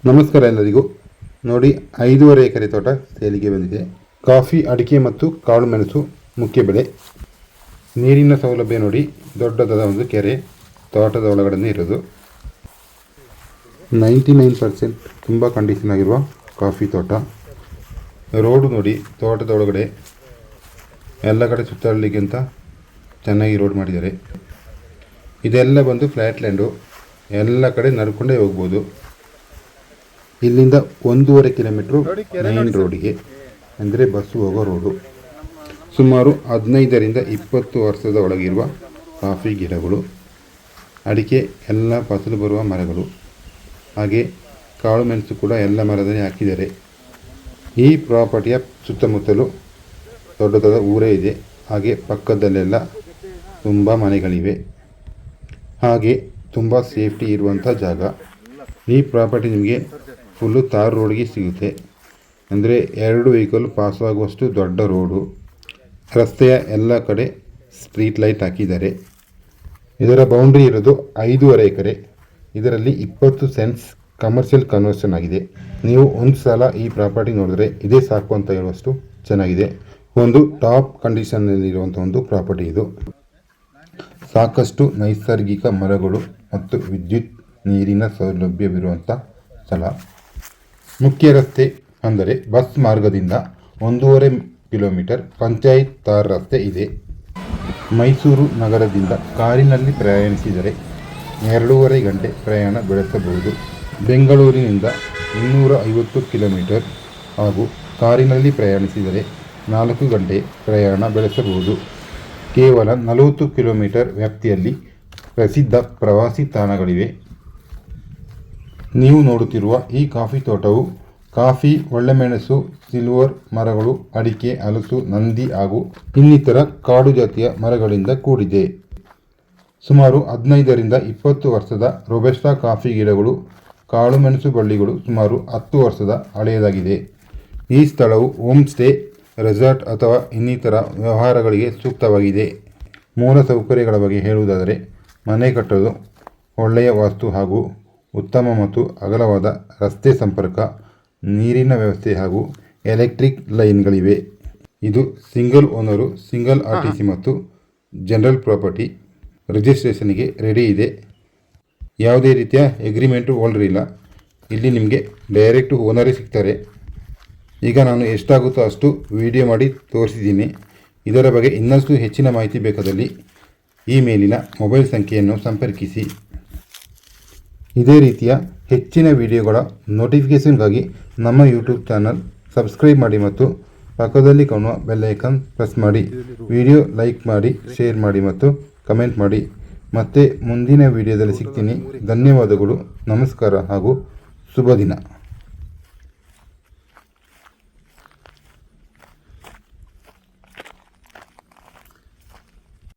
ನಮಸ್ಕಾರ ಎಲ್ಲರಿಗೂ. ನೋಡಿ, 5.5 ಎಕರೆ ತೋಟ ಸೇಲಿಗೆ ಬಂದಿದೆ. ಕಾಫಿ, ಅಡಿಕೆ ಮತ್ತು ಕಾಳು ಮೆಣಸು ಮುಖ್ಯ ಬೆಳೆ. ನೀರಿನ ಸೌಲಭ್ಯ ನೋಡಿ, ದೊಡ್ಡದಾದ ಒಂದು ಕೆರೆ ತೋಟದ ಒಳಗಡೆ ಇರೋದು. 99% ತುಂಬ ಕಂಡೀಷನ್ ಆಗಿರುವ ಕಾಫಿ ತೋಟ. ರೋಡು ನೋಡಿ, ತೋಟದ ಒಳಗಡೆ ಎಲ್ಲ ಕಡೆ ಸುತ್ತಾಡಲಿಕ್ಕೆ ಅಂತ ಚೆನ್ನಾಗಿ ರೋಡ್ ಮಾಡಿದ್ದಾರೆ. ಇದೆಲ್ಲ ಬಂದು ಫ್ಲ್ಯಾಟ್ ಲ್ಯಾಂಡು, ಎಲ್ಲ ಕಡೆ ನಡ್ಕೊಂಡೇ ಹೋಗ್ಬೋದು. ಇಲ್ಲಿಂದ 1.5 ಕಿಲೋಮೀಟ್ರು ಮೇನ್ ರೋಡಿಗೆ, ಅಂದರೆ ಬಸ್ಸು ಹೋಗೋ ರೋಡು. ಸುಮಾರು 15ರಿಂದ 20 ವರ್ಷದ ಒಳಗಿರುವ ಕಾಫಿ ಗಿಡಗಳು, ಅಡಿಕೆ ಎಲ್ಲ ಫಸಲು ಬರುವ ಮರಗಳು, ಹಾಗೆ ಕಾಳು ಮೆಣಸು ಕೂಡ ಎಲ್ಲ ಮರದಲ್ಲಿ ಹಾಕಿದ್ದಾರೆ. ಈ ಪ್ರಾಪರ್ಟಿಯ ಸುತ್ತಮುತ್ತಲು ದೊಡ್ಡದಾದ ಊರೇ ಇದೆ. ಹಾಗೆ ಪಕ್ಕದಲ್ಲೆಲ್ಲ ತುಂಬ ಮನೆಗಳಿವೆ. ಹಾಗೆ ತುಂಬ ಸೇಫ್ಟಿ ಇರುವಂಥ ಜಾಗ. ಈ ಪ್ರಾಪರ್ಟಿ ನಿಮಗೆ ಫುಲ್ಲು ತಾರ್ ರೋಡ್ಗೆ ಸಿಗುತ್ತೆ. ಅಂದರೆ 2 ವೆಹಿಕಲ್ ಪಾಸ್ ಆಗುವಷ್ಟು ದೊಡ್ಡ ರೋಡು. ರಸ್ತೆಯ ಎಲ್ಲ ಕಡೆ ಸ್ಟ್ರೀಟ್ ಲೈಟ್ ಹಾಕಿದ್ದಾರೆ. ಇದರ ಬೌಂಡ್ರಿ ಇರೋದು 5.5 ಎಕರೆ. ಇದರಲ್ಲಿ 20 ಸೆಂಟ್ಸ್ ಕಮರ್ಷಿಯಲ್ ಕನ್ವರ್ಷನ್ ಆಗಿದೆ. ನೀವು ಒಂದು ಸಲ ಈ ಪ್ರಾಪರ್ಟಿ ನೋಡಿದ್ರೆ ಇದೇ ಸಾಕು ಅಂತ ಹೇಳುವಷ್ಟು ಚೆನ್ನಾಗಿದೆ. ಒಂದು ಟಾಪ್ ಕಂಡೀಷನ್ನಲ್ಲಿರುವಂಥ ಒಂದು ಪ್ರಾಪರ್ಟಿ ಇದು. ಸಾಕಷ್ಟು ನೈಸರ್ಗಿಕ ಮರಗಳು ಮತ್ತು ವಿದ್ಯುತ್ ನೀರಿನ ಸೌಲಭ್ಯವಿರುವಂಥ ಸ್ಥಳ. ಮುಖ್ಯ ರಸ್ತೆ ಅಂದರೆ ಬಸ್ ಮಾರ್ಗದಿಂದ 1.5 ಕಿಲೋಮೀಟರ್ ಪಂಚಾಯತ್ ತಾರ್ ರಸ್ತೆ ಇದೆ. ಮೈಸೂರು ನಗರದಿಂದ ಕಾರಿನಲ್ಲಿ ಪ್ರಯಾಣಿಸಿದರೆ 2.5 ಗಂಟೆ ಪ್ರಯಾಣ ಬೆಳೆಸಬಹುದು. ಬೆಂಗಳೂರಿನಿಂದ 250 ಕಿಲೋಮೀಟರ್ ಹಾಗೂ ಕಾರಿನಲ್ಲಿ ಪ್ರಯಾಣಿಸಿದರೆ 4 ಗಂಟೆ ಪ್ರಯಾಣ ಬೆಳೆಸಬಹುದು. ಕೇವಲ 40 ಕಿಲೋಮೀಟರ್ ವ್ಯಾಪ್ತಿಯಲ್ಲಿ ಪ್ರಸಿದ್ಧ ಪ್ರವಾಸಿ ತಾಣಗಳಿವೆ. ನೀವು ನೋಡುತ್ತಿರುವ ಈ ಕಾಫಿ ತೋಟವು ಕಾಫಿ, ಒಳ್ಳೆಮೆಣಸು, ಸಿಲ್ವರ್ ಮರಗಳು, ಅಡಿಕೆ, ಹಲಸು, ನಂದಿ ಹಾಗೂ ಇನ್ನಿತರ ಕಾಡು ಜಾತಿಯ ಮರಗಳಿಂದ ಕೂಡಿದೆ. ಸುಮಾರು 15ರಿಂದ 20 ವರ್ಷದ ರೊಬೆಸ್ಟಾ ಕಾಫಿ ಗಿಡಗಳು, ಕಾಳು ಮೆಣಸು ಬಳ್ಳಿಗಳು ಸುಮಾರು 10 ವರ್ಷದ ಹಳೆಯದಾಗಿದೆ. ಈ ಸ್ಥಳವು ಹೋಮ್ ಸ್ಟೇ, ರೆಸಾರ್ಟ್ ಅಥವಾ ಇನ್ನಿತರ ವ್ಯವಹಾರಗಳಿಗೆ ಸೂಕ್ತವಾಗಿದೆ. ಮೂಲ ಸೌಕರ್ಯಗಳ ಬಗ್ಗೆ ಹೇಳುವುದಾದರೆ, ಮನೆ ಕಟ್ಟಲು ಒಳ್ಳೆಯ ವಾಸ್ತು ಹಾಗೂ ಉತ್ತಮ ಮತ್ತು ಅಗಲವಾದ ರಸ್ತೆ ಸಂಪರ್ಕ, ನೀರಿನ ವ್ಯವಸ್ಥೆ ಹಾಗೂ ಎಲೆಕ್ಟ್ರಿಕ್ ಲೈನ್ಗಳಿವೆ. ಇದು ಸಿಂಗಲ್ ಓನರು, ಸಿಂಗಲ್ RTC ಮತ್ತು ಜನರಲ್ ಪ್ರಾಪರ್ಟಿ. ರಿಜಿಸ್ಟ್ರೇಷನ್ಗೆ ರೆಡಿ ಇದೆ. ಯಾವುದೇ ರೀತಿಯ ಎಗ್ರಿಮೆಂಟು ಹೋಲ್ಡರ್ ಇಲ್ಲ. ಇಲ್ಲಿ ನಿಮಗೆ ಡೈರೆಕ್ಟು ಓನರೇ ಸಿಗ್ತಾರೆ. ಈಗ ನಾನು ಎಷ್ಟಾಗುತ್ತೋ ಅಷ್ಟು ವಿಡಿಯೋ ಮಾಡಿ ತೋರಿಸಿದ್ದೀನಿ. ಇದರ ಬಗ್ಗೆ ಇನ್ನಷ್ಟು ಹೆಚ್ಚಿನ ಮಾಹಿತಿ ಬೇಕಾದಲ್ಲಿ ಈ ಮೇಲಿನ ಮೊಬೈಲ್ ಸಂಖ್ಯೆಯನ್ನು ಸಂಪರ್ಕಿಸಿ. ಇದೇ ರೀತಿಯ ಹೆಚ್ಚಿನ ವಿಡಿಯೋಗಳ ನೋಟಿಫಿಕೇಷನ್ಗಾಗಿ ನಮ್ಮ ಯೂಟ್ಯೂಬ್ ಚಾನಲ್ ಸಬ್ಸ್ಕ್ರೈಬ್ ಮಾಡಿ ಮತ್ತು ಪಕ್ಕದಲ್ಲಿ ಕಾಣುವ ಬೆಲ್ ಐಕಾನ್ ಪ್ರೆಸ್ ಮಾಡಿ. ವಿಡಿಯೋ ಲೈಕ್ ಮಾಡಿ, ಶೇರ್ ಮಾಡಿ ಮತ್ತು ಕಮೆಂಟ್ ಮಾಡಿ. ಮತ್ತೆ ಮುಂದಿನ ವಿಡಿಯೋದಲ್ಲಿ ಸಿಗ್ತೀನಿ. ಧನ್ಯವಾದಗಳು. ನಮಸ್ಕಾರ ಹಾಗೂ ಶುಭ ದಿನ.